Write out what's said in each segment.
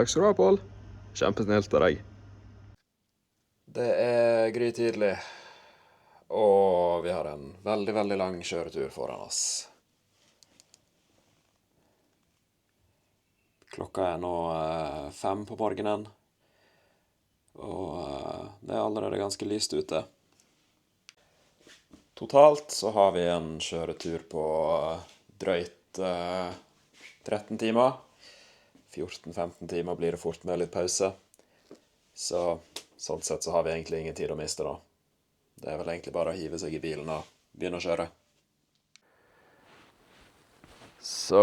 Takk skal du ha, Pål. Kjempesnilt av deg. Det er grytidlig, og vi har en veldig, veldig lang kjøretur foran oss. Klokka er nå 5 på morgenen, og det er allerede ganske lyst ute. Totalt så har vi en kjøretur på drøyt 13 timer. 14-15 timer blir det fort med litt pause. Sånn sett så har vi egentlig ingen tid å miste da. Det er vel egentlig bare å hive seg i bilen og begynne å kjøre. Så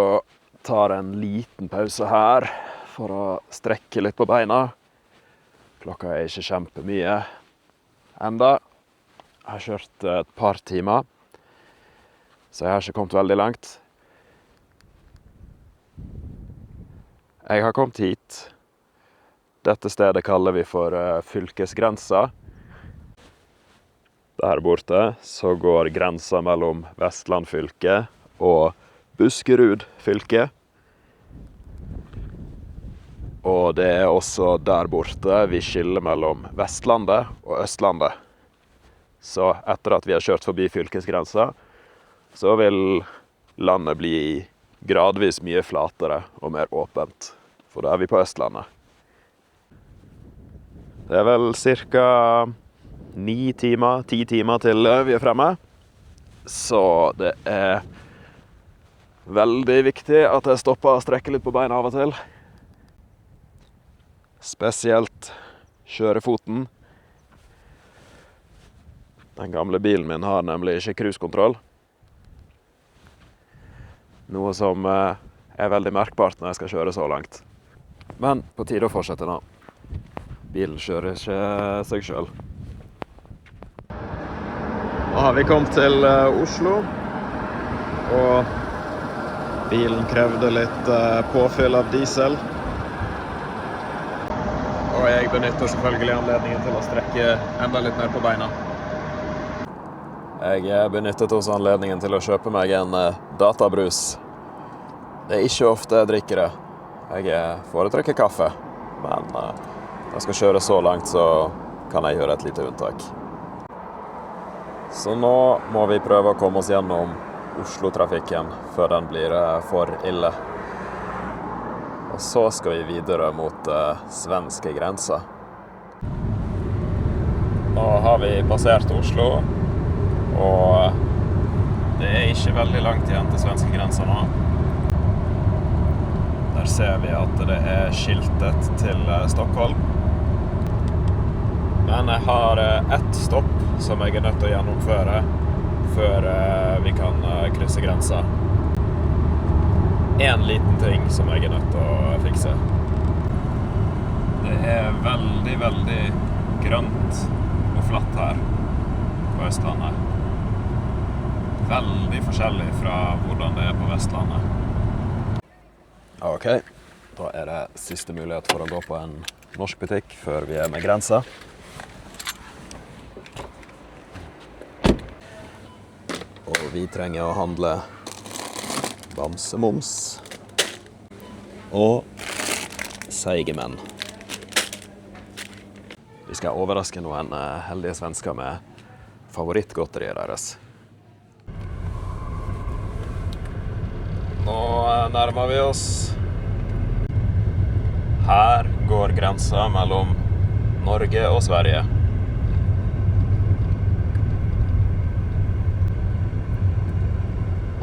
tar en liten pause her for å strekke litt på beina. Klokka er ikke kjempemye enda. Jeg har kjørt et par timer, så jeg har ikke kommet veldig langt. Jeg har kommet hit. Dette stedet kaller vi for fylkesgrensa. Der borte så går grensa mellom Vestland fylke og Buskerud fylke. Og det er også der borte vi skiller mellom Vestlandet og Østlandet. Så etter at vi har kjørt forbi fylkesgrensa, så vil landet bli gradvis mye flatere og mer åpent. For da er vi på Østlandet. Det er vel cirka 10 timer til vi er fremme. Så det er veldig viktig at jeg stopper og strekker litt på beina av og til. Spesielt kjørefoten. Den gamle bilen min har nemlig ikke cruisekontroll. Noe som er veldig merkbart når jeg skal kjøre så langt. Men på tide å fortsette nå. Bilen kjører ikke seg selv. Nå har vi kommet til Oslo. Og bilen krevde litt påfyll av diesel. Og jeg benytter selvfølgelig anledningen til å strekke enda litt mer på beina. Jeg benyttet også anledningen til å kjøpe meg en databrus. Det er ikke ofte jeg drikker det. Jeg foretrekker kaffe, men når jeg skal kjøre så langt, så kan jeg gjøre et lite unntak. Så nå må vi prøve å komme oss gjennom Oslo-trafikken før den blir for ille. Og så skal vi videre mot svenske grenser. Nå har vi passert Oslo, og det er ikke veldig langt igjen til svenske grenser nå. Der ser vi at det er skiltet til Stockholm. Men jeg har ett stopp som jeg er nødt til å gjennomføre før vi kan krysse grensa. En liten ting som jeg er nødt til å fikse. Det er veldig, veldig grønt og flatt her på Østlandet. Veldig forskjellig fra hvordan det er på Vestlandet. Ok, da er det siste mulighet for å gå på en norsk butikk før vi er med grensa. Og vi trenger å handle bamsemums og seigemenn. Vi skal overraske noen heldige svensker med favorittgodteriet deres. Nå nærmer vi oss. Her går grensa mellom Norge og Sverige.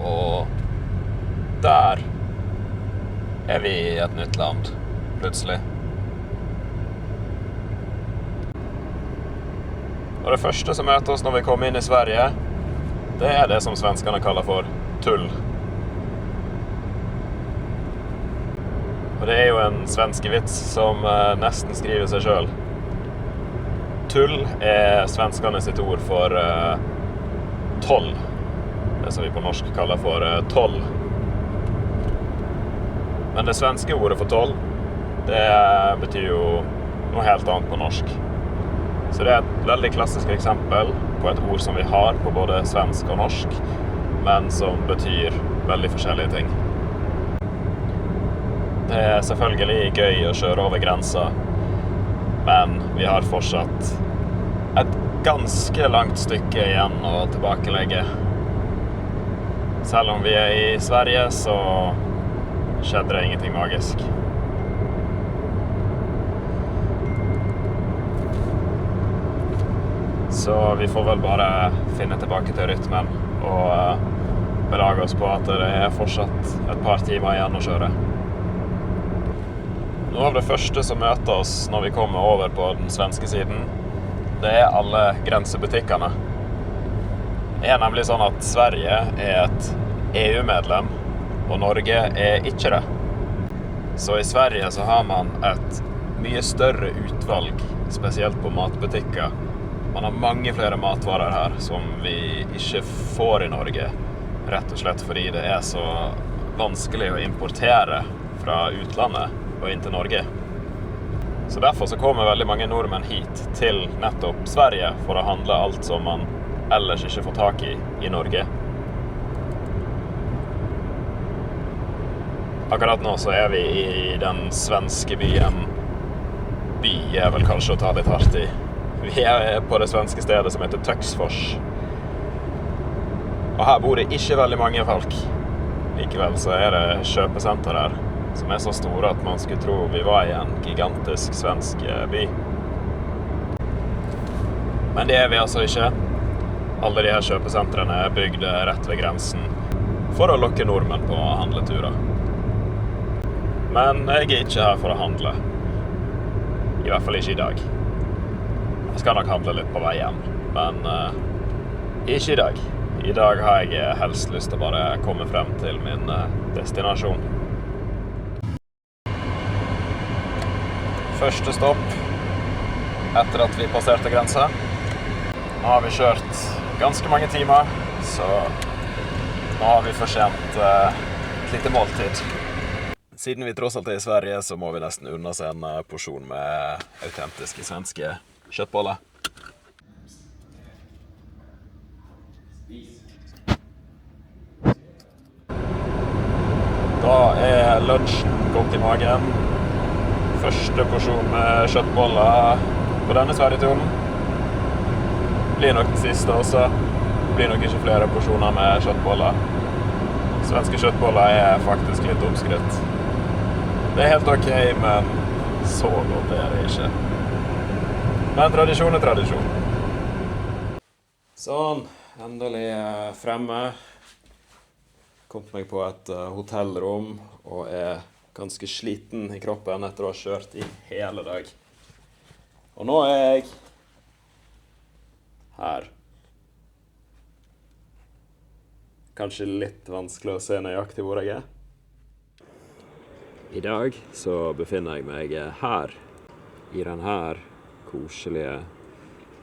Og der er vi i et nytt land, plutselig. Og det første som møter oss når vi kommer inn i Sverige, det er det som svenskene kaller for tull. Og det er jo en svenskevits som nesten skriver seg selv. Tull er svenskene sitt ord for toll. Det som vi på norsk kaller for toll. Men det svenske ordet for toll, det betyr jo noe helt annet på norsk. Så det er et veldig klassisk eksempel på et ord som vi har på både svensk og norsk, men som betyr veldig forskjellige ting. Det er selvfølgelig gøy å kjøre over grensa, men vi har fortsatt et ganske langt stykke igjen å tilbakelegge. Selv om vi er i Sverige, så skjedde det ingenting magisk. Så vi får vel bare finne tilbake til rytmen og belage oss på at det er fortsatt et par timer igjen å kjøre. Noe av det første som møter oss når vi kommer over på den svenske siden, det er alle grensebutikkene. Det er nemlig sånn at Sverige er et EU-medlem, og Norge er ikke det. Så i Sverige så har man et mye større utvalg, spesielt på matbutikker. Man har mange flere matvarer her som vi ikke får i Norge, rett og slett fordi det er så vanskelig å importere fra utlandet og inn til Norge. Så derfor så kommer veldig mange nordmenn hit til nettopp Sverige for å handle alt som man ellers ikke får tak i Norge. Akkurat nå så er vi i den svenske byen. By er vel kanskje å ta litt hardt i. Vi er på det svenske stedet som heter Töcksfors. Og her bor det ikke veldig mange folk. Likevel så er det kjøpesenter her, som er så store at man skulle tro vi var i en gigantisk svensk by. Men det er vi altså ikke. Alle de her kjøpesentrene er bygd rett ved grensen for å lokke nordmenn på handleturer. Men jeg er ikke her for å handle. I hvert fall ikke i dag. Jeg skal nok handle litt på vei hjem, men ikke i dag. I dag har jeg helst lyst til å bare komme frem til min destinasjon. Første stopp etter at vi passerte grensa. Nå har vi kjørt ganske mange timer, så nå har vi fortjent et lite måltid. Siden vi tross alt er i Sverige, så må vi nesten unne oss en porsjon med autentiske svenske kjøttboller. Da er lunsjen godt i magen. Første porsjon med kjøttboller på denne Sverige-turen. Blir nok den siste også. Blir nok ikke flere porsjoner med kjøttboller. Svenske kjøttboller er faktisk litt oppskrytt. Det er helt ok, men så godt er det ikke. Men tradisjon er tradisjon. Sånn, endelig fremme. Kom meg på et hotellrom og er ganske sliten i kroppen etter å ha kjørt i hele dag. Og nå er jeg her. Kanskje litt vanskelig å se nøyaktig hvor jeg er. I dag så befinner jeg meg her, i denne koselige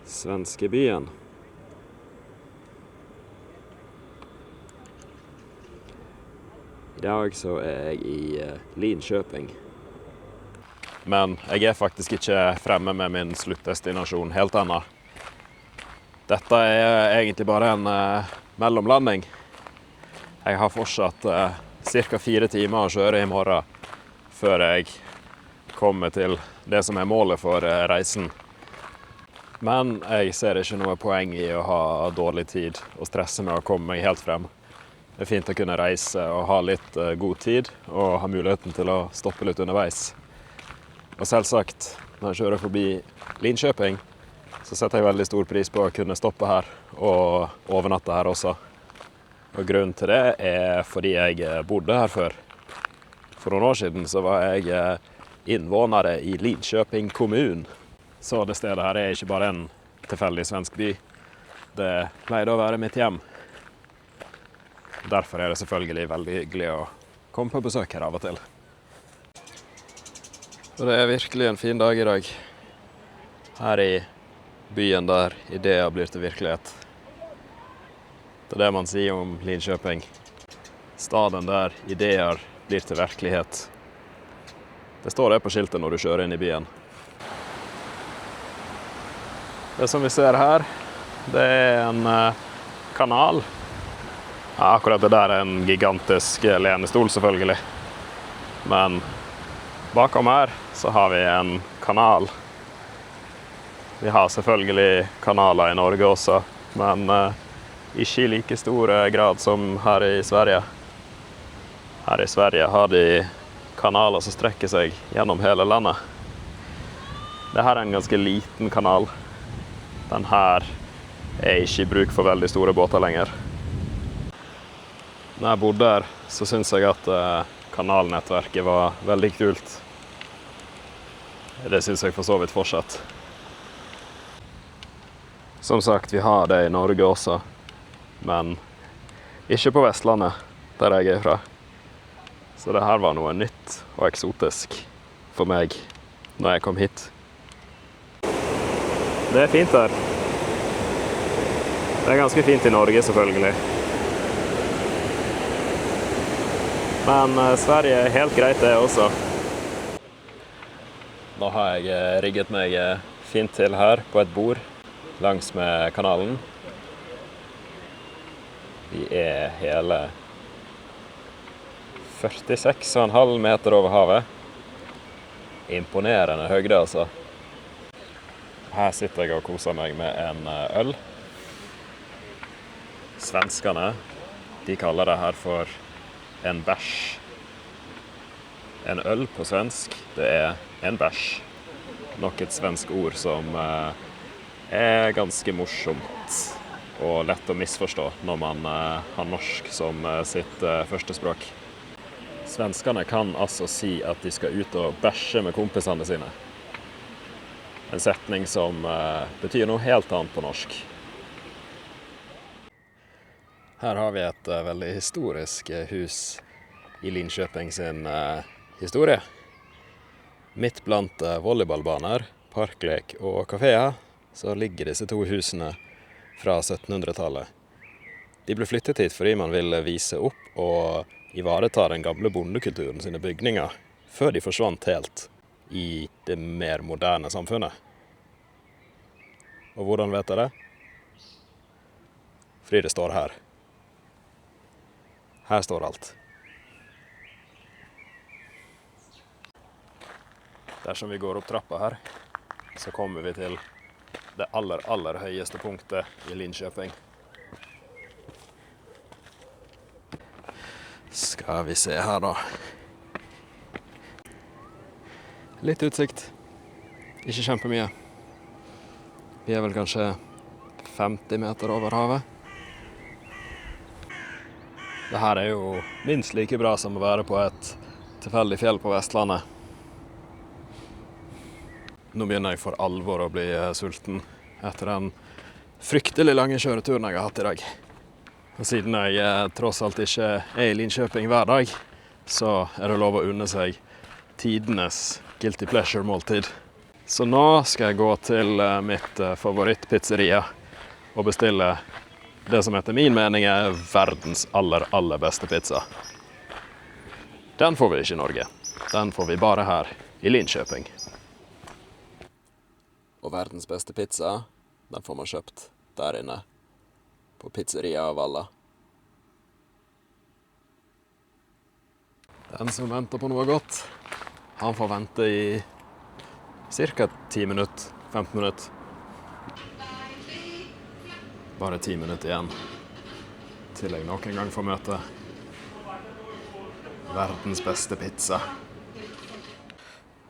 svenske byen. I dag så er jeg i Linköping. Men jeg er faktisk ikke fremme med min sluttdestinasjon helt ennå. Dette er egentlig bare en mellomlanding. Jeg har fortsatt ca. 4 timer å kjøre i morgen før jeg kommer til det som er målet for reisen. Men jeg ser ikke noe poeng i å ha dårlig tid og stresse med å komme meg helt frem. Det er fint å kunne reise og ha litt god tid og ha muligheten til å stoppe litt underveis. Og selvsagt, når jeg kjører forbi Linköping, så setter jeg veldig stor pris på å kunne stoppe her og overnatte her også. Og grunnen til det er fordi jeg bodde her før. For noen år siden så var jeg innvånere i Linköping kommun. Så det stedet her er ikke bare en tilfeldig svensk by. Det pleide å være mitt hjem. Derfor er det selvfølgelig veldig hyggelig å komme på besøk her av og til. Og det er virkelig en fin dag i dag. Her i byen der ideer blir til virkelighet. Det er det man sier om Linköping. Staden der ideer blir til virkelighet. Det står det på skiltet når du kjører inn i byen. Det som vi ser her, det er en kanal. Ja, akkurat det der er en gigantisk lenestol selvfølgelig. Men Bakom her så har vi en kanal. Vi har selvfølgelig kanaler i Norge også, men ikke i like stor grad som her i Sverige. Her i Sverige har de kanaler som strekker seg gjennom hele landet. Dette er en ganske liten kanal. Den her er ikke i bruk for veldig store båter lenger. Når jeg bodde her, så synes jeg at kanalnettverket var veldig kult. Det synes jeg for så vidt fortsatt. Som sagt, vi har det i Norge også, men ikke på Vestlandet, der jeg er fra. Så det her var noe nytt og eksotisk for meg når jeg kom hit. Det er fint her. Det er ganske fint i Norge, selvfølgelig. Men Sverige er helt greit det også. Nå har jeg rigget meg fint til her på et bord langs med kanalen. Vi er hele 46,5 meter over havet. Imponerende høyde, altså. Her sitter jeg og koser meg med en øl. Svenskene, de kaller det her for en bæsj. En øl på svensk, det er en bæsj. Nok et svensk ord som er ganske morsomt og lett å misforstå når man har norsk som sitt første språk. Svenskene kan altså si at de skal ut og bæsje med kompisene sine. En setning som betyr noe helt annet på norsk. Her har vi et veldig historisk hus i Linköping sin historie. Midt blant volleyballbaner, parklek og kaféer så ligger disse to husene fra 1700-tallet. De ble flyttet hit fordi man ville vise opp og ivareta den gamle bondekulturen sine bygninger før de forsvant helt i det mer moderne samfunnet. Og hvordan vet jeg det? Fordi det står her. Her står alt. Dersom vi går opp trappa her, så kommer vi til det aller høyeste punktet i Linköping. Skal vi se her da. Litt utsikt. Ikke kjempemye. Vi er vel kanskje 50 meter over havet. Dette er jo minst like bra som å være på et tilfeldig fjell på Vestlandet. Nå begynner jeg for alvor å bli sulten etter den fryktelig lange kjøreturen jeg har hatt i dag. Og siden jeg tross alt ikke er i Linköping hver dag, så er det lov å unne seg tidenes guilty pleasure-måltid. Så nå skal jeg gå til mitt favorittpizzeria og bestille det som etter min mening er verdens aller beste pizza. Den får vi ikke i Norge. Den får vi bare her i Linköping. Og verdens beste pizza, den får man kjøpt der inne på Pizzeria Valla. Den som venter på noe godt, han får vente i cirka 10 minutter, 15 minutter. Bare 10 minutter igjen til jeg nok en gang får møte verdens beste pizza.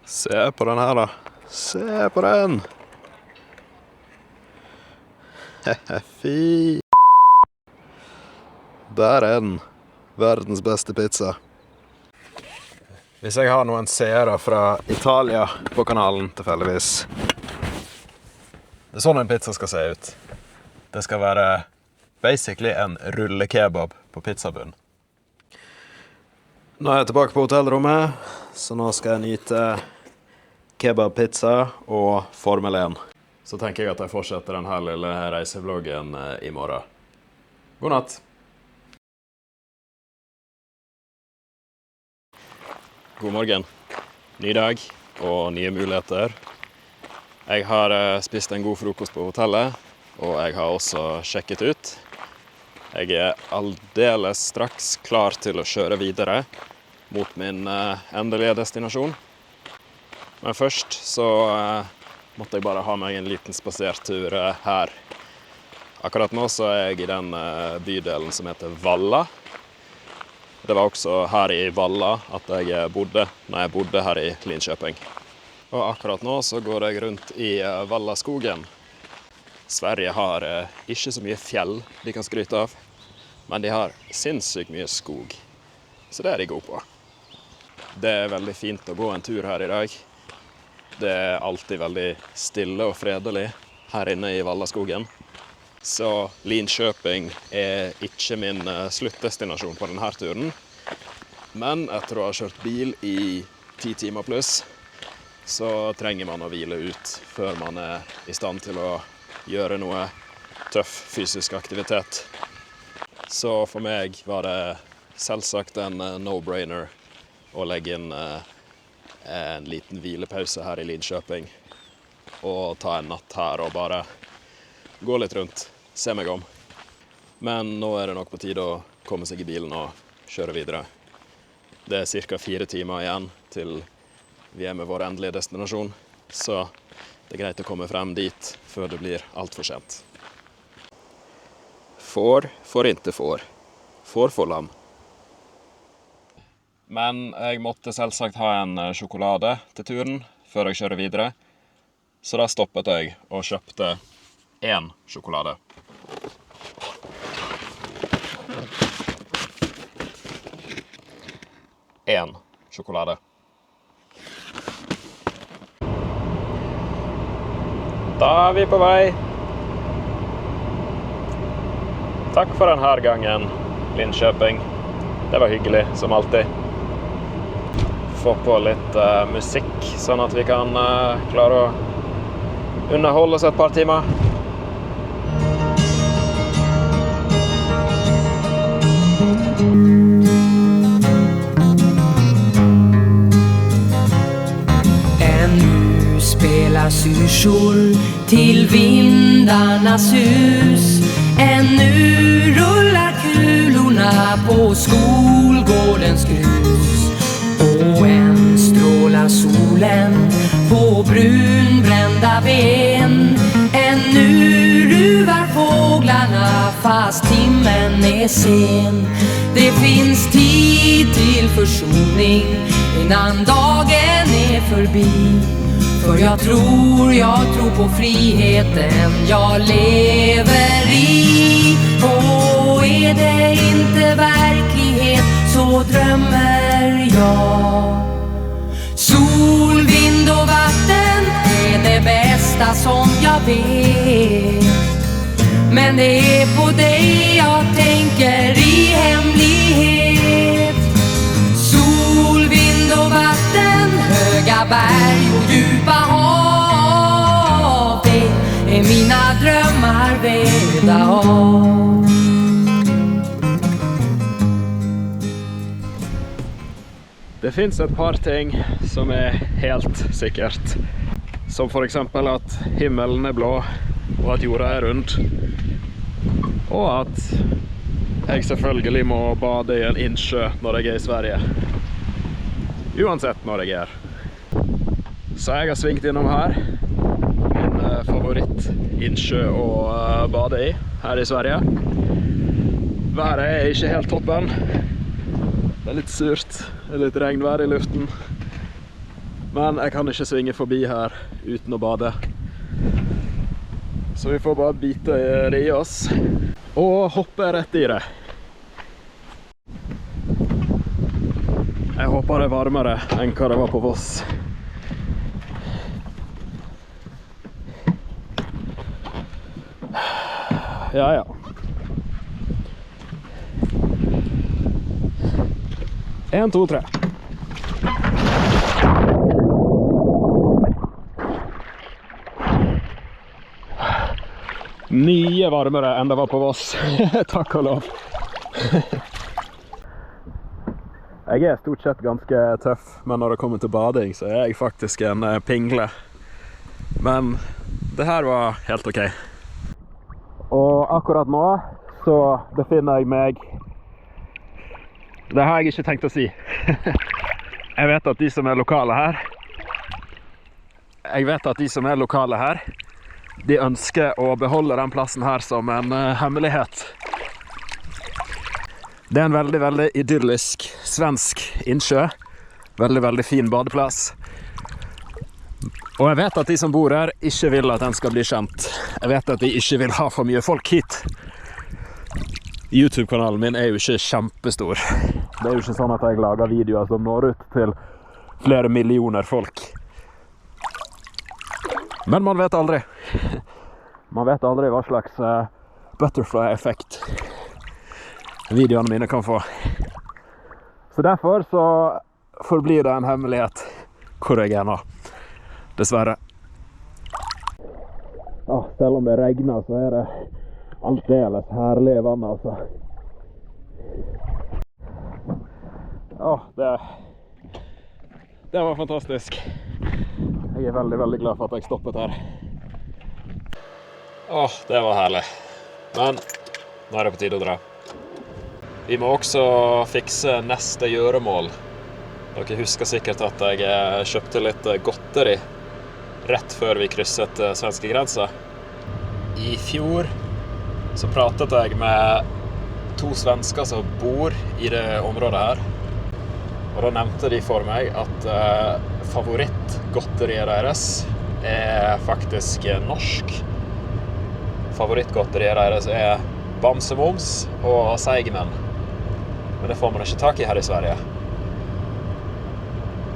Se på den her da. Se på den! Fy! Der er den. Verdens beste pizza. Hvis jeg har noen seere fra Italia på kanalen tilfeldigvis. Det er sånn en pizza skal se ut. Det skal være basically en rullekebab på pizzabunn. Nå er jeg tilbake på hotellrommet, så nå skal jeg nyte kebabpizza og Formel 1. Så tenker jeg at jeg fortsetter denne lille reisevloggen i morgen. God natt! God morgen. Ny dag og nye muligheter. Jeg har spist en god frokost på hotellet, og jeg har også sjekket ut. Jeg er aldeles straks klar til å kjøre videre mot min endelige destinasjon. Men først så måtte jeg bare ha meg en liten spasertur her. Akkurat nå så er jeg i den bydelen som heter Valla. Det var også her i Valla at jeg bodde når jeg bodde her i Linköping. Og akkurat nå så går jeg rundt i Vallaskogen. Sverige har ikke så mye fjell de kan skryte av, men de har sinnssykt mye skog. Så det er de gode på. Det er veldig fint å gå en tur her i dag. Det er alltid veldig stille og fredelig her inne i Vallaskogen. Så Linköping er ikke min sluttdestinasjon på denne turen. Men etter å ha kjørt bil i 10 timer pluss, så trenger man å hvile ut før man er i stand til å gjøre noe tøff fysisk aktivitet. Så for meg var det selvsagt en no-brainer å legge inn en liten hvilepause her i Linköping og ta en natt her og bare gå litt rundt, se meg om. Men nå er det nok på tide å komme seg i bilen og kjøre videre. Det er cirka 4 timer igjen til vi er med vår endelige destinasjon, så det er greit å komme frem dit før det blir alt for sent. Får ikke får. Får lam. Men jeg måtte selvsagt ha en sjokolade til turen før jeg kjører videre. Så da stoppet jeg og kjøpte 1 sjokolade. En sjokolade. Da er vi på vei. Takk for denne gangen, Linköping. Det var hyggelig, som alltid. Få på litt musikk, sånn at vi kan klare å underholde oss et par timer. Ännu spelar syrsor till vindarnas hus. Ännu rullar kulorna på skolgårdens grus. Och än strålar solen på brunbrända ben. Ännu ruvar fåglarna fast timmen är sen. Det finns tid till försoning innan dagen är förbi. För jag tror på friheten jag lever i. Och är det inte verklighet så drömmer jag. Sol, vind och vatten är det bästa som jag vet. Men det är på dig jag tänker i hemlighet. Sol, vind och vatten, höga berg och djupa hav. Det är mina drömmar vävda av. Det finns et par ting som er helt sikkert. Som for eksempel at himmelen er blå, og at jorda er rund. Og at jeg selvfølgelig må bade i en innsjø når jeg er i Sverige. Uansett når jeg er. Så jeg har svingt innom her. Min favoritt innsjø å bade i her i Sverige. Været er ikke helt toppen. Det er litt surt, det er litt regnvær i luften. Men jeg kan ikke svinge forbi her uten å bade. Så vi får bare bite i oss og hoppe rett i det. Jeg håper det er varmere enn hva det var på Voss. Ja, ja. En, to, tre. Mye varmere enn det var på Voss. Takk og lov. Jeg er stort sett ganske tøff, men når det kommer til bading så er jeg faktisk en pingle. Men det her var helt ok. Og akkurat nå så befinner jeg meg... Det har jeg ikke tenkt å si. Jeg vet at de som er lokale her jeg vet at de som er lokale her, de ønsker å beholde den plassen her som en hemmelighet. Det er en veldig, veldig idyllisk svensk innsjø. Veldig, veldig fin badeplass. Og jeg vet at de som bor her ikke vil at den skal bli kjent. Jeg vet at de ikke vil ha for mye folk hit. YouTube-kanalen min er jo ikke kjempestor. Det er jo ikke sånn at jeg lager videoer som når ut til flere millioner folk. Men man vet aldri. Man vet aldri hva slags butterfly-effekt videoene mine kan få. Så derfor så forblir det en hemmelighet hvor jeg er nå. Dessverre. Selv om det regner, så er det aldeles herlig vann, altså. Det var fantastisk. Jeg er veldig, veldig glad for at jeg stoppet her. Det var herlig. Men nå er det på tide å dra. Vi må også fikse neste gjøremål. Dere husker sikkert at jeg kjøpte litt godteri rett før vi krysset svenske grenser. I fjor så pratet jeg med 2 svensker som bor i det området her. Og da nevnte de for meg at favorittgodteriet deres er faktisk norsk. Favorittgodteriet deres er bamsemums og seigemenn. Men det får man ikke tak i her i Sverige.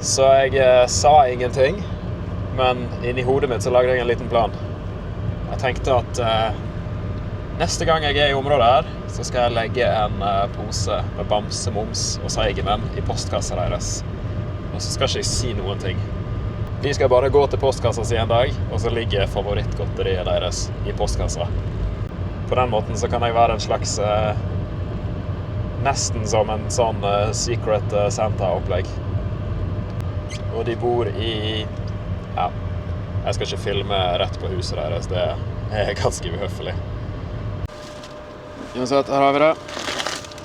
Så jeg sa ingenting, men inni hodet mitt så lagde jeg en liten plan. Jeg tenkte at neste gang jeg er i området her, så skal jeg legge en pose med bamsemums og seigemenn i postkassa deres. Og så skal ikke jeg si noen ting. De skal bare gå til postkassa si en dag, og så ligger favorittgodteriet deres i postkassa. På den måten så kan jeg være en slags nesten som en sånn Secret Santa-opplegg. Og de bor i... jeg skal ikke filme rett på huset deres, det er ganske uhøfelig. Uansett, her har vi det.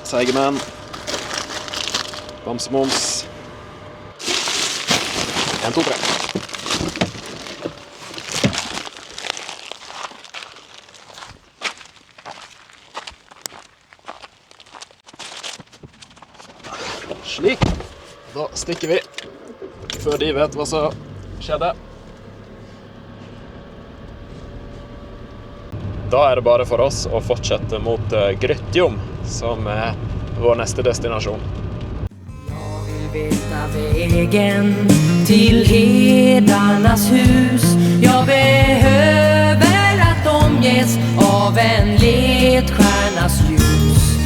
Seigemenn. Bamsemums. 1, 2, 3. Slik. Da stikker vi før de vet hva som skjedde. Da er det bare for oss å fortsette mot Grytjom, som är vår nästa destination. Jag vill veta vägen till herdarnas hus. Jag behöver att omges av en ledstjärnas ljus.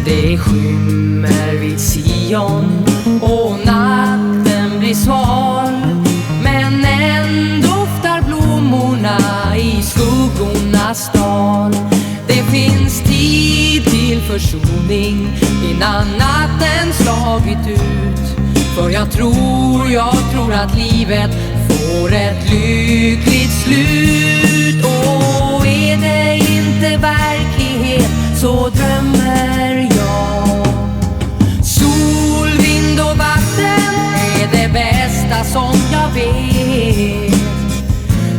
Det skymmer vid Sion och natten blir sval. Men än doftar blommorna i skuggornas dal. Det finns tid till försoning innan natten slagit ut. För jag tror att livet får ett lyckligt slut. Och är det inte verklighet så drömmer jag. Sol, vind och vatten är det bästa som jag vet.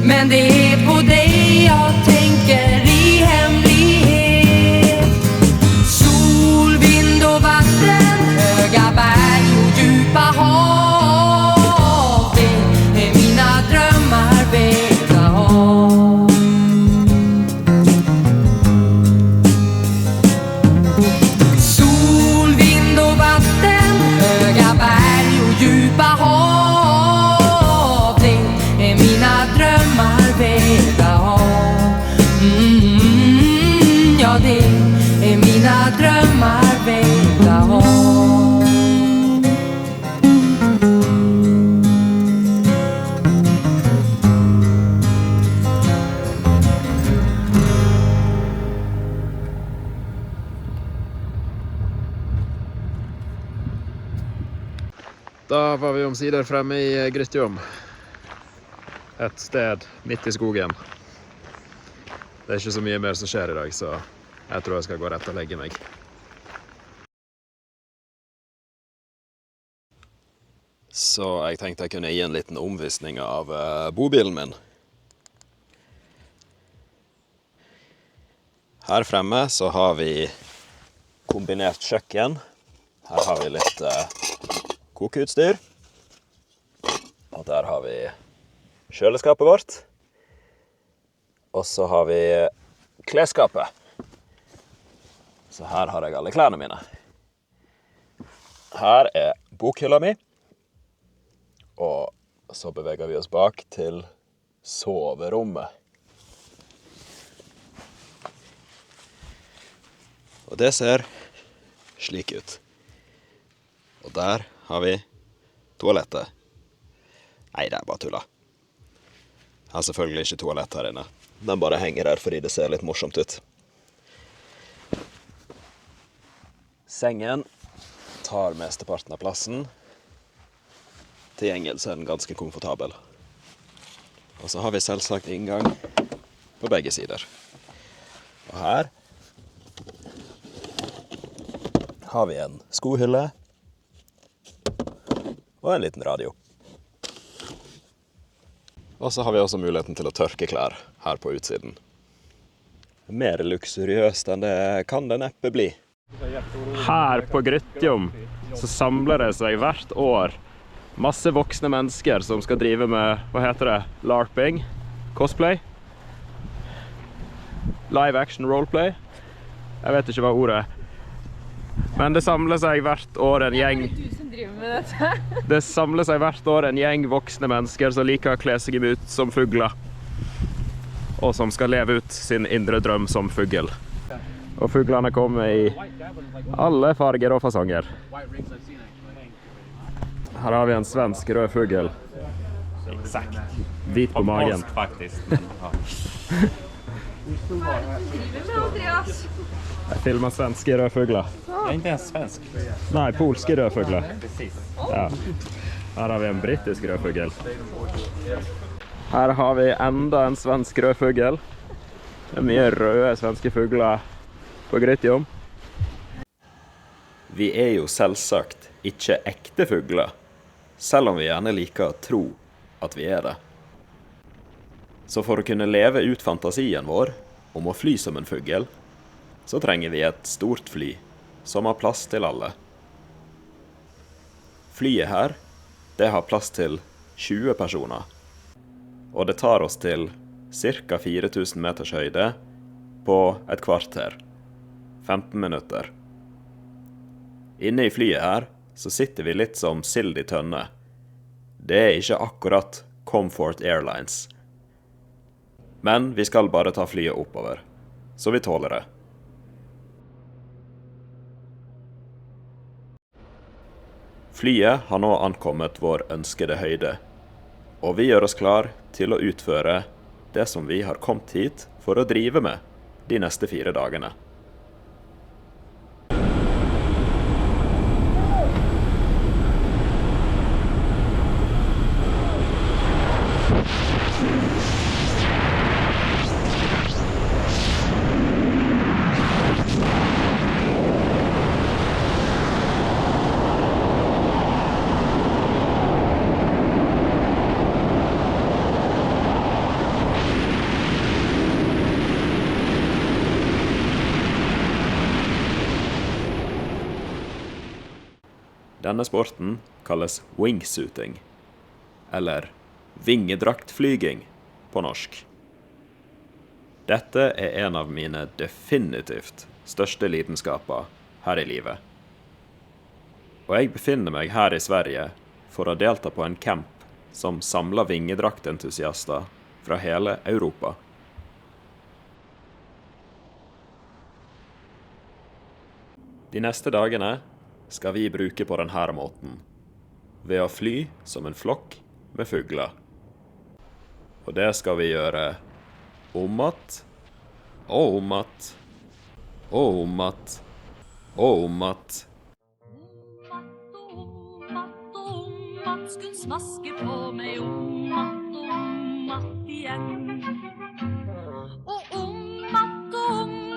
Men det är på dig jag tänker i hemlighet. Sol, vind och vatten, höga berg och djupa hav. Det är mina drömmar vägda av. Sol, vind och vatten, höga berg och djupa hav. Det är mina drömmar vägda av. Ja, det är mina drömmar vägda av. Da var vi omsider fremme i Grytjom. Et sted midt i skogen. Det er ikke så mye mer som skjer i dag, så jeg tror jeg skal gå rett og legge meg. Så jeg tenkte jeg kunne gi en liten omvisning av bobilen min. Her fremme så har vi kombinert kjøkken. Her har vi litt kokeutstyr. Og der har vi kjøleskapet vårt. Og så har vi klesskapet. Så her har jeg alle klærne mine. Her er bokhylla mi. Og så beveger vi oss bak til soverommet. Og det ser slik ut. Og der har vi toalettet. Nei, det er bare tulla. Jeg har selvfølgelig ikke toalett her inne. Den bare henger her fordi det ser litt morsomt ut. Sengen tar mesteparten av plassen. Til gjengjeld så er den ganske komfortabel. Og så har vi selvsagt inngang på begge sider. Og her har vi en skohylle og en liten radio. Og så har vi også muligheten til å tørke klær her på utsiden. Mer luksuriøst enn det kan det neppe bli. Her på Grytjom så samler det seg hvert år masse voksne mennesker som skal drive med, hva heter det, LARPing, cosplay, live action roleplay. Jeg vet ikke hva ordet er. Men det samler seg hvert år en gjeng. Det er du som driver med dette. Det samler seg hvert år en gjeng voksne mennesker som liker å kle seg ut som fugler. Og som skal leve ut sin indre drøm som fugl. Og fuglene kommer i alle farger og fasonger. Her har vi en svensk rød fugl. Exakt. Hvit på magen. Polsk faktiskt. Men, ja. Hva er det du driver med, Andreas? Jeg filmer svenske rødfugler. Jag är inte ens svensk. Nei, polske rødfugler. Precis. Ja. Her har vi en brittisk rødfugl. Her har vi enda en svensk rødfugl. Det er mye røde svenske fugler på Grytjom. Vi er jo selvsagt ikke ekte fugler, selv om vi gjerne liker å tro at vi er det. Så for å kunne leve ut fantasien vår om å fly som en fugl, så trenger vi et stort fly som har plass til alle. Flyet her, det har plass til 20 personer, og det tar oss til ca. 4000 meters høyde på et kvarter, 15 minutter. Inne i flyet her så sitter vi litt som sild i tønne. Det er ikke akkurat Comfort Airlines. Men vi skal bare ta flyet oppover, så vi tåler det. Flyet har nå ankommet vår ønskede høyde, og vi gjør oss klar til å utføre det som vi har kommet hit for å drive med de neste 4 dagene. Denne sporten kalles wingsuiting, eller vingedraktflyging på norsk. Dette er en av mine definitivt største lidenskaper her i livet. Og jeg befinner meg her i Sverige for å delta på en camp som samler vingedraktentusiaster fra hele Europa. De neste dagene skal vi bruke på denne måten, ved å fly som en flokk med fugler. Og det skal vi gjøre om att, og om att, og om att, og om att. Om att skulle smaske på mig om att igen. Och om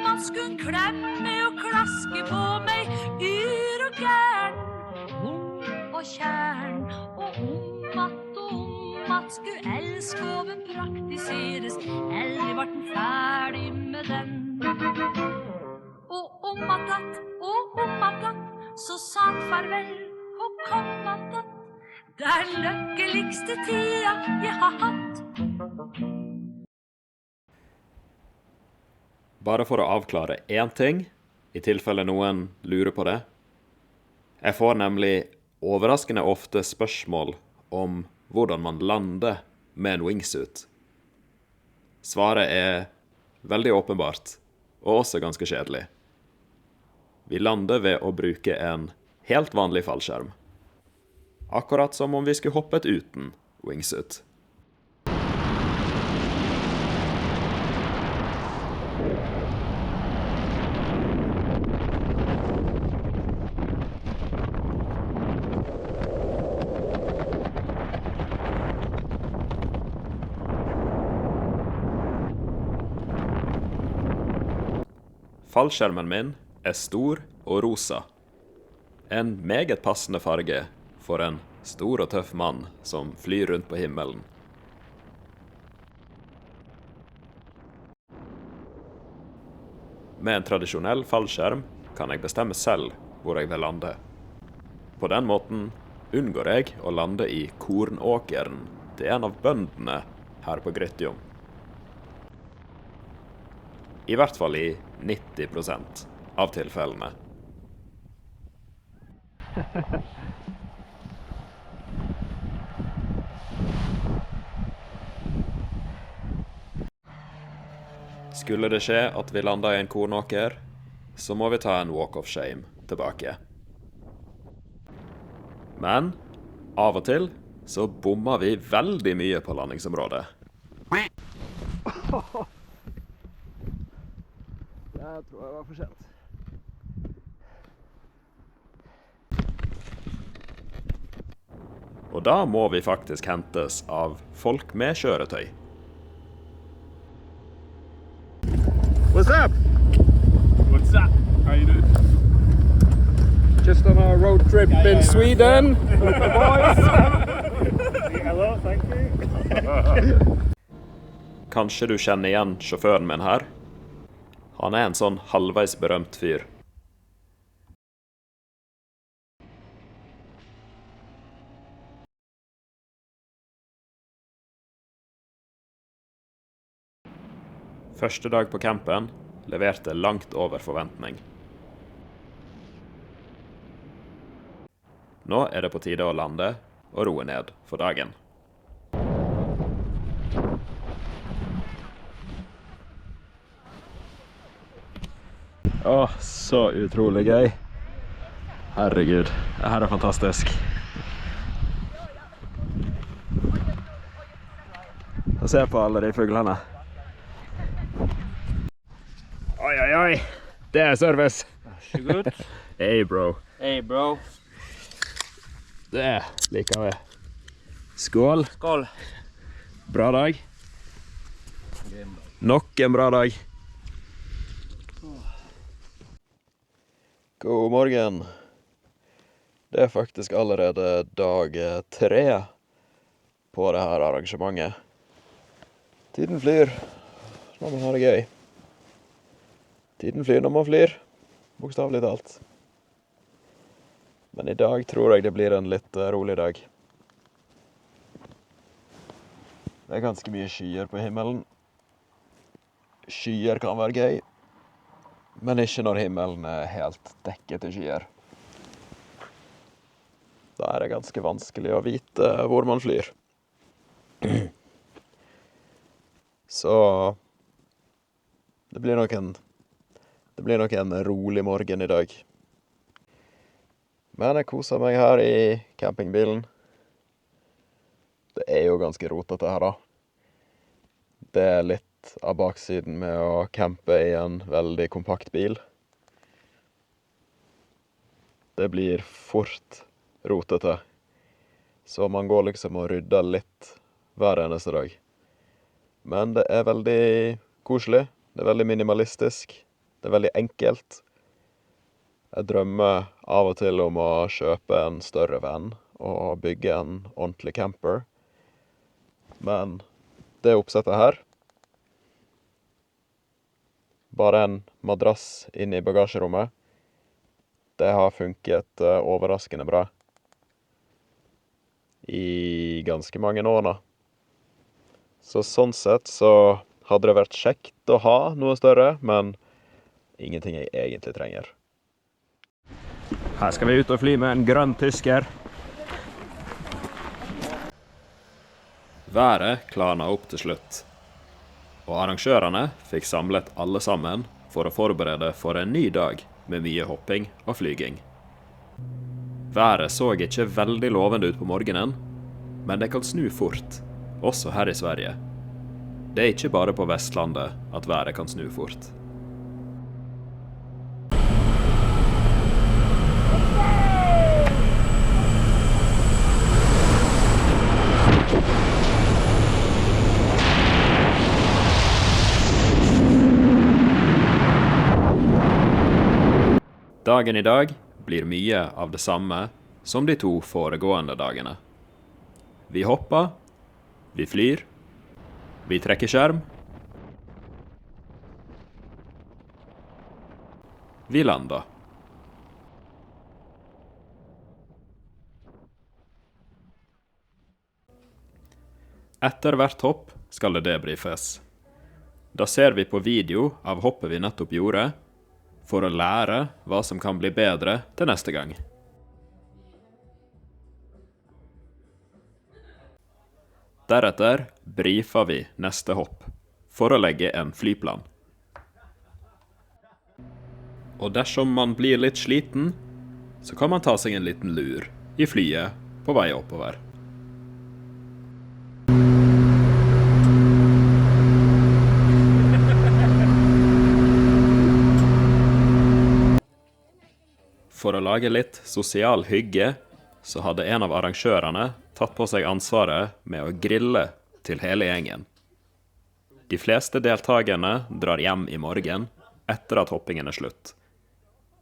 att skulle klämme och klaske på mig yr och gärn. Och kärn och skulle elskoven praktiseres, aldri vart den ferdig med den. Og om att, så sa han farvel og kom att. Det er lykkeligste tida jeg har hatt. Bare for å avklare én ting, i tilfelle noen lurer på det. Jeg får nemlig overraskende ofte spørsmål om hvordan man lander med en wingsuit. Svaret er veldig åpenbart, og også ganske kjedelig. Vi lander ved å bruke en helt vanlig fallskjerm. Akkurat som om vi skulle hoppet uten wingsuit. Fallskjermen min er stor og rosa. En meget passende farge for en stor og tøff mann som flyr rundt på himmelen. Med en tradisjonell fallskjerm kan jeg bestemme selv hvor jeg vil lande. På den måten unngår jeg å lande i kornåkeren til en av bøndene her på Grytjom. I hvert fall i 90% av tilfellene. Skulle det skje at vi lander i en kornåker, så må vi ta en walk of shame tilbake. Men av og til så bommer vi veldig mye på landingsområdet. Jeg tror jeg var for sent. Og da må vi faktisk hentes av folk med kjøretøy. What's up? What's up? How you doing? Just on a road trip in Sweden. Hello, thank you. Kanskje du kjenner igjen sjåføren min her? Han er en sånn halvveis berømt fyr. Første dag på campen leverte langt over forventning. Nå er det på tide å lande og roe ned for dagen. Så utrolig gøy. Herregud, det her er fantastisk. Og se på alle de fuglene. Oi, oi, oi. Det er service. You good? Hey, bro. Hey, bro. Det liker vi. Skål. Skål. Bra dag. Nok en bra dag. God morgen. Det er faktisk allerede dag 3 på det her arrangementet. Tiden flyr når man har det gøy. Tiden flyr når man flyr, bokstavelig talt. Men i dag tror jeg det blir en litt rolig dag. Det er ganske mye skyer på himmelen. Skyer kan være gøy, men ikke når himmelen er helt dekket i skyer. Da er det ganske vanskelig å vite hvor man flyr. Så det blir nok en rolig morgen i dag. Men jeg koser meg her i campingbilen. Det er jo ganske rotete her da. Det er litt av baksiden med å campe i en veldig kompakt bil. Det blir fort rotete. Så man går liksom og rydder litt hver eneste dag. Men det er veldig koselig. Det er veldig minimalistisk. Det er veldig enkelt. Jeg drømmer av og til om å kjøpe en større van og bygge en ordentlig camper. men det oppsettet her, bare en madrass inne i bagasjerommet, det har funket overraskende bra. I ganske mange år nå. Så sånn sett så hadde det vært kjekt å ha noe større, men ingenting jeg egentlig trenger. Her skal vi ut og fly med en grønn tysker. Været klarna opp til slutt, og arrangørene fikk samlet alle sammen for å forberede for en ny dag med mye hopping og flyging. Været så ikke veldig lovende ut på morgenen, men det kan snu fort, også her i Sverige. Det er ikke bare på Vestlandet at været kan snu fort. Dagen i dag blir mye av det samme som de 2 foregående dagene. Vi hopper, vi flyr, vi trekker skjerm, vi lander. Etter hvert hopp skal det debrifes. Da ser vi på video av hoppet vi nettopp gjorde, for å lære hva som kan bli bedre til neste gang. Deretter brifer vi neste hopp, for å legge en flyplan. Og dersom man blir litt sliten, så kan man ta seg en liten lur i flyet på vei oppover. For å lage litt sosial hygge, så hadde en av arrangørene tatt på seg ansvaret med å grille til hele gjengen. De fleste deltagerne drar hjem i morgen etter at hoppingen er slutt.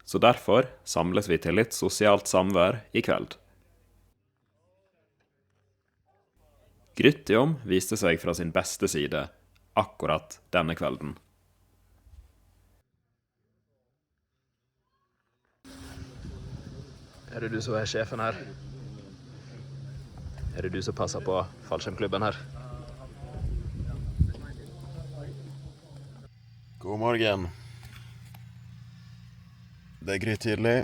Så derfor samles vi til litt sosialt samvær i kveld. Grytjom viste seg fra sin beste side akkurat denne kvelden. Er det du som er sjefen her? Er det du som passer på fallskjermklubben her? God morgen. Det er grytidlig.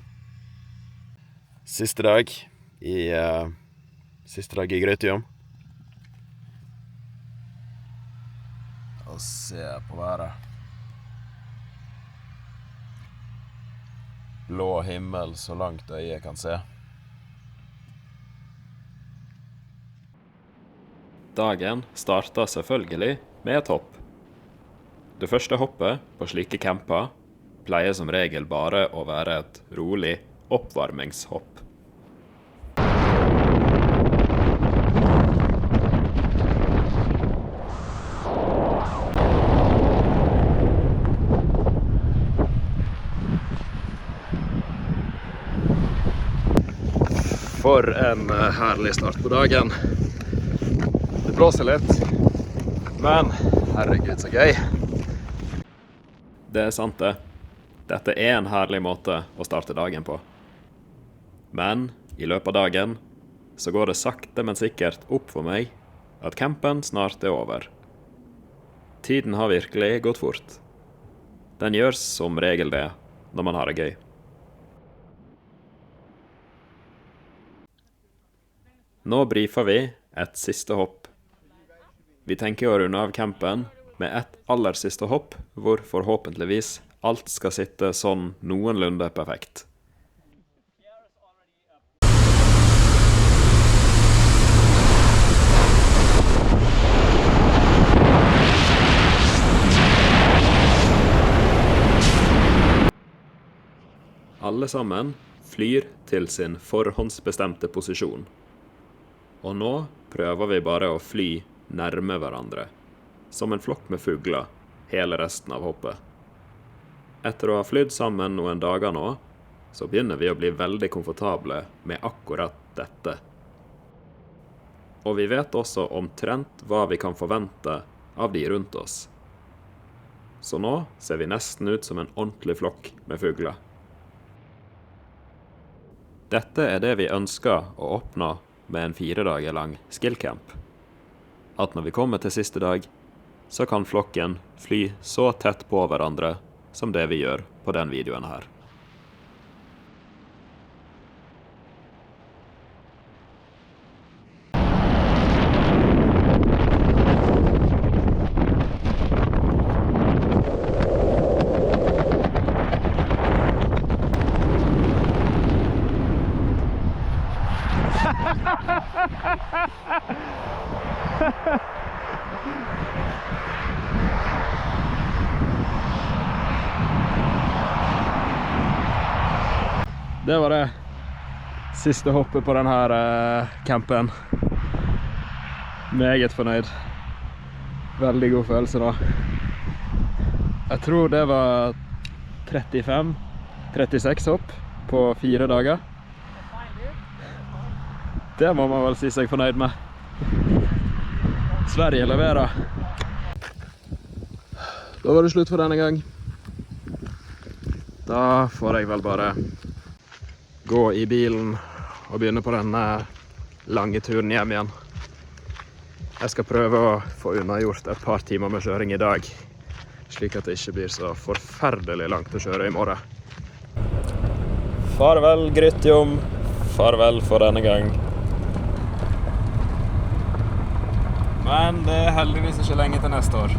Siste dag i Grytjom. Og se på været. Blå himmel så langt øyet kan se. Dagen starter selvfølgelig med et hopp. Det første hoppet på slike camper pleier som regel bare å være et rolig oppvarmingshopp. For en herlig start på dagen. Det blåser litt, men herregud så gøy. Det er sant det. Dette er en herlig måte å starte dagen på. Men i løpet av dagen så går det sakte men sikkert opp for meg at campen snart er over. Tiden har virkelig gått fort. Den gjør som regel det når man har det gøy. Nå brifer vi et siste hopp. Vi tenker å runde av campen med et aller siste hopp, hvor forhåpentligvis alt skal sitte sånn noenlunde perfekt. Alle sammen flyr til sin forhåndsbestemte posisjon. Og nå prøver vi bare å fly nærme hverandre, som en flokk med fugler, hele resten av hoppet. Etter å ha flydd sammen noen dager nå, så begynner vi å bli veldig komfortable med akkurat dette. Og vi vet også omtrent hva vi kan forvente av de rundt oss. Så nå ser vi nesten ut som en ordentlig flokk med fugler. Dette er det vi ønsker å oppnå med en 4 dager lang skillcamp. At når vi kommer til siste dag, så kan flokken fly så tett på hverandre som det vi gjør på den videoen her. Det var det siste hoppet på denne campen. Meget fornøyd. Veldig god følelse da. Jeg tror det var 35-36 hopp på 4 dager. Det må man vel si seg fornøyd med. Sverige leverer. Da var det slutt for denne gang. Da får jeg vel bare gå i bilen og begynne på denne lange turen hjem igjen. Jeg skal prøve å få unnagjort et par timer med kjøring i dag, slik at det ikke blir så forferdelig langt å kjøre i morgen. Farvel, Grytjom. Farvel for denne gang. Men det er heldigvis ikke lenge til neste år.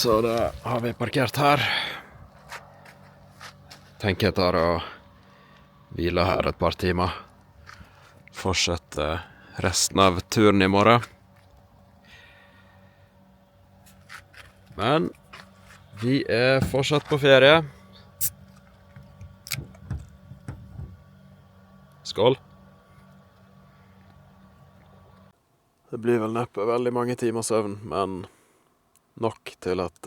Så da har vi parkert her. Tenker jeg tar og hviler her et par timer. Fortsette resten av turen i morgen. Men vi er fortsatt på ferie. Skål. Det blir vel neppe veldig mange timer søvn, men nok til at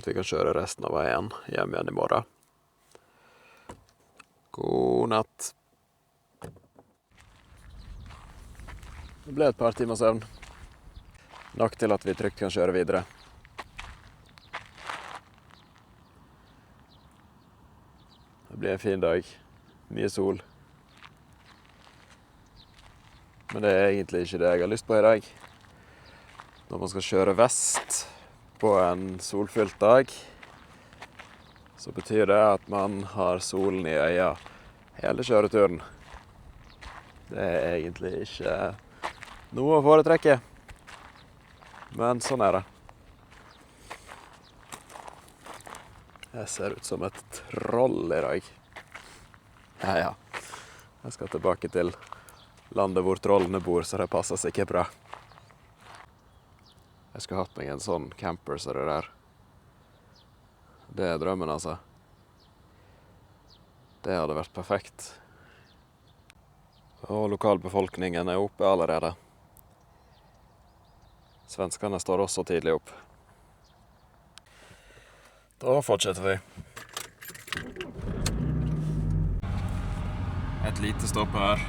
vi kan kjøre resten av veien hjem igjen i morgen. God natt. Det ble et par timer søvn. Nok til at vi trygt kan kjøre videre. Det blir en fin dag. Mye sol. Men det er egentlig ikke det jeg har lyst på i dag. Når man skal kjøre vest på en solfylt dag, så betyr det at man har solen i øya hele kjøreturen. Det er egentlig ikke Noe å foretrekke. Men sånn er det. Jeg ser ut som et troll i dag. Ja. Jeg skal tilbake til landet hvor trollene bor, så det passer sikkert bra. Jeg skulle hatt meg en sånn camper som det der. Det er drømmen, altså. Det hadde vært perfekt. Og lokalbefolkningen er oppe allerede. Svenskene står også tidlig opp. Da fortsetter vi. Et lite stopp her.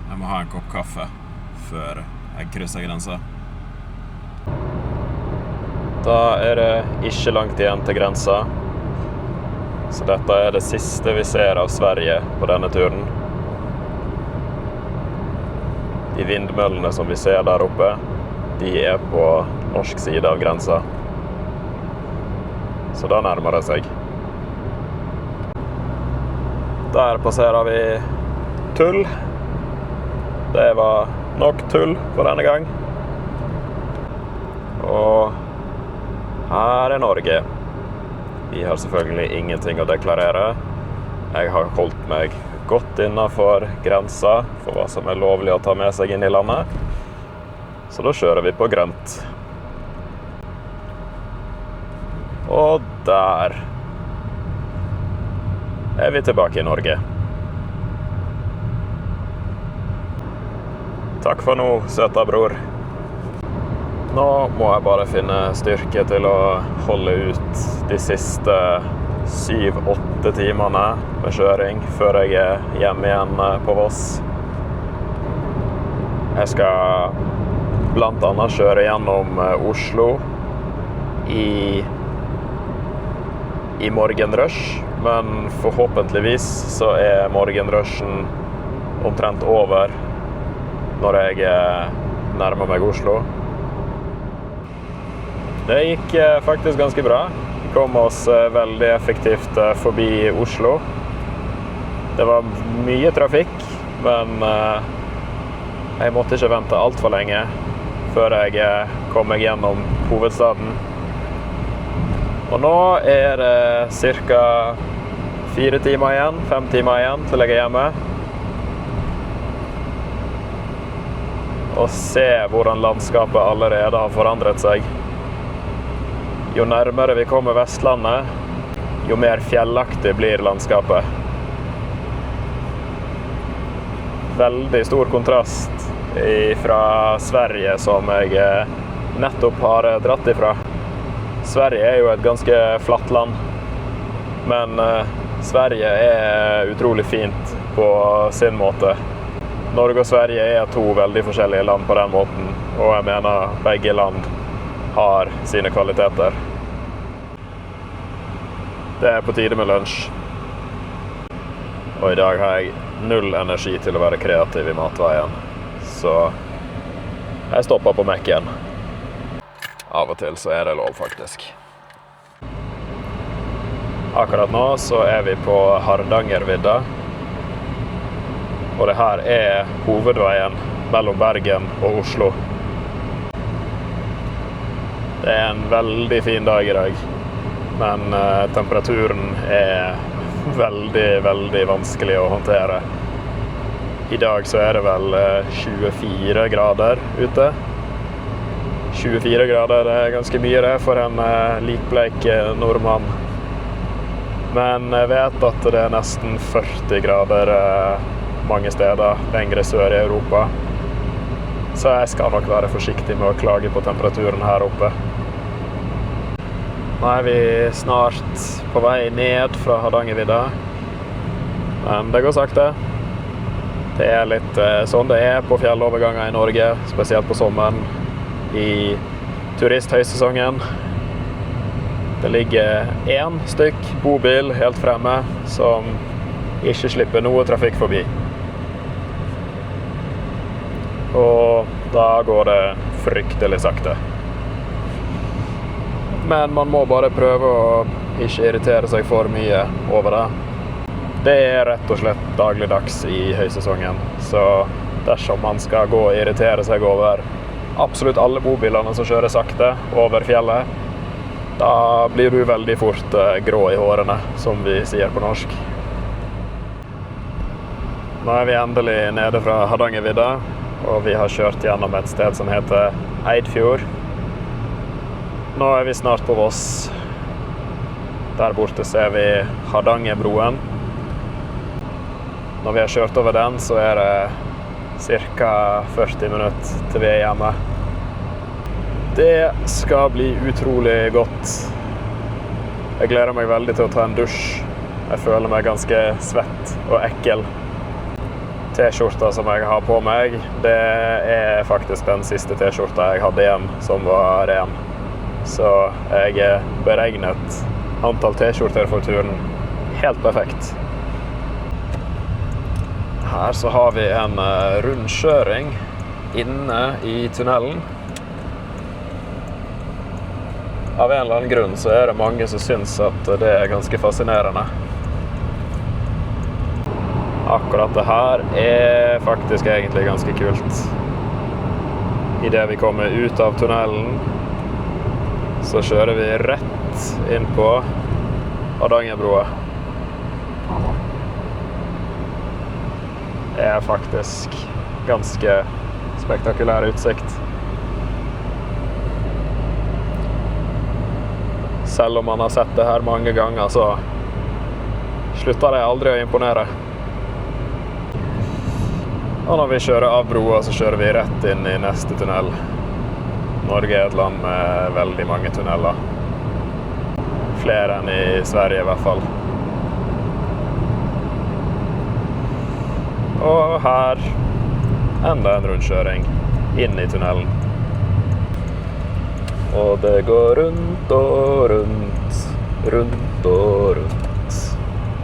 Jeg må ha en kopp kaffe før jeg krysser grensa. Da er det ikke langt igjen til grensa. Så dette er det siste vi ser av Sverige på denne turen. De vindmøllene som vi ser der oppe, de er på norsk side av grensa. Så da nærmer det seg. Der passerer vi Tull. Det var nok tull for denne gang. Og her er Norge. Vi har selvfølgelig ingenting å deklarere. Jeg har holdt meg godt innenfor grensa for hva som er lovlig å ta med seg inn i landet. Så da kjører vi på grønt. Og der er vi tilbake i Norge. Takk for nå, søta bror. Nå må jeg bare finne styrke til å holde ut de siste 7-8 timene med kjøring før jeg er hjemme igjen på Voss. Jeg skal blant annet kjøre gjennom Oslo i morgenrush, men forhåpentligvis så er morgenrushen omtrent over når jeg nærmer meg Oslo. Det gikk faktisk ganske bra. Vi kom oss veldig effektivt forbi Oslo. Det var mye trafikk, men jeg måtte ikke vente alt for lenge før jeg kom meg gjennom hovedstaden. Og nå er det cirka 4 timer igjen, 5 timer igjen til jeg er hjemme. Og se hvordan landskapet allerede har forandret seg. Jo nærmere vi kommer Vestlandet, jo mer fjellaktig blir landskapet. Veldig stor kontrast fra Sverige som jeg nettopp har dratt ifra. Sverige er jo et ganske flatt land, men Sverige er utrolig fint på sin måte. Norge og Sverige er 2 veldig forskjellige land på den måten, og jeg mener begge land har sine kvaliteter. Det er på tide med lunsj. Og i dag har jeg 0 energi til å være kreativ i matveien, så jeg stopper på Mac-en. Av og til så er det lov, faktisk. Akkurat nå så er vi på Hardangervidda. Og det her er hovedveien mellom Bergen og Oslo. Det er en veldig fin dag i dag, men temperaturen er veldig, veldig vanskelig å håndtere. I dag så er det vel 24 grader ute. 24 grader er ganske mye det for en likbleik nordmann. Men jeg vet at det er nesten 40 grader mange steder lengre sør i Europa. Så jeg skal nok være forsiktig med å klage på temperaturen her oppe. Nå er vi snart på vei ned fra Hardangervidda. Men det går sakte. Det er litt sånn det er på fjelloverganger i Norge, spesielt på sommeren. I turisthøysesongen. Det ligger 1 stykk bobil helt fremme som ikke slipper noe trafikk forbi. Og da går det fryktelig sakte. Men man må bare prøve å ikke irritere seg for mye over det. Det er rett og slett dagligdags i høysesongen, så dersom man skal gå og irritere seg over absolutt alle bobilene som kjører sakte over fjellet. Da blir du veldig fort grå i hårene, som vi sier på norsk. Nå er vi endelig nede fra Hardangervidda, og vi har kjørt gjennom et sted som heter Eidfjord. Nå er vi snart på Voss. Der borte ser vi Hardangerbroen. Når vi har kjørt over den, så er det ca. 40 minutter til vi er hjemme. Det skal bli utrolig godt. Jeg gleder meg veldig til å ta en dusj. Jeg føler meg ganske svett og ekkel. T-skjorta som jeg har på meg, det er faktisk den siste T-skjorta jeg hadde igjen som var ren. Så jeg beregnet antall T-skjorter for turen helt perfekt. Her så har vi en rundkjøring inne i tunnelen. Av en eller annen grunn så er det mange som syns at det er ganske fascinerende. Akkurat det her er faktisk egentlig ganske kult. I det vi kommer ut av tunnelen, så kjører vi rett inn på Hardangerbroa. Det er faktisk ganske spektakulær utsikt. Selv om man har sett det her mange ganger, så slutter det aldri å imponere. Og når vi kjører av broa, så kjører vi rett inn i neste tunnel. Norge er et land med veldig mange tunneler. Flere enn i Sverige i hvert fall. Og her enda en rundkjøring inn i tunnelen. Og det går rundt og rundt, rundt og rundt,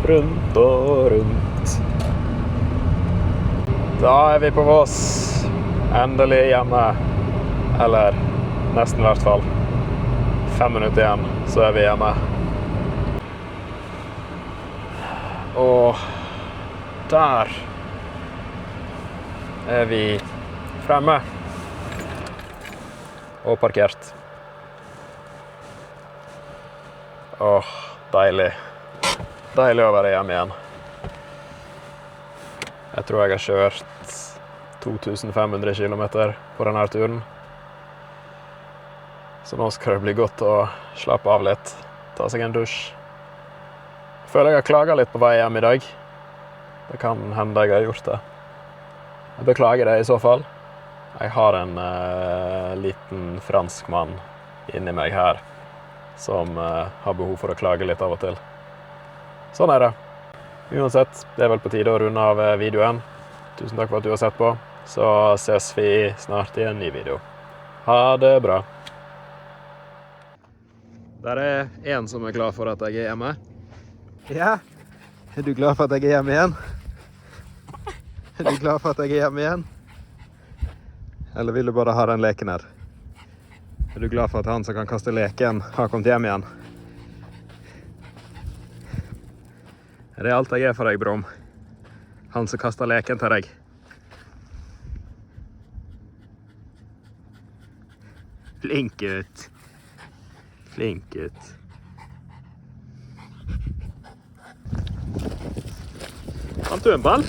rundt og rundt. Da er vi på Voss. Endelig hjemme. Eller nesten i hvert fall. 5 minutter igjen, så er vi hjemme. Og der er vi fremme. Og parkert. Åh, deilig. Deilig å være hjemme igjen. Jeg tror jeg har kjørt 2500 kilometer på denne turen. Så nå skal det bli godt å slappe av litt. Ta seg en dusj. Jeg føler jeg har klaget litt på vei hjem i dag. Det kan hende jeg har gjort det. Jeg beklager det i så fall. Jeg har en liten fransk mann inni meg her som har behov for å klage litt av og til. Sånn er det. Uansett, det er vel på tide å runde av videoen. Tusen takk for at du har sett på. Så ses vi snart i en ny video. Ha det bra. Der er en som er glad for at jeg er hjemme. Ja, er du glad for at jeg er hjemme igjen? Er du glad for at jeg er hjemme igjen? Eller vil du bare ha den leken her? Er du glad for at han som kan kaste leken har kommet hjem igjen? Er det alt jeg er for deg, Brom? Han som kastet leken til deg? Flink gutt. Flink gutt. Fant du en ball?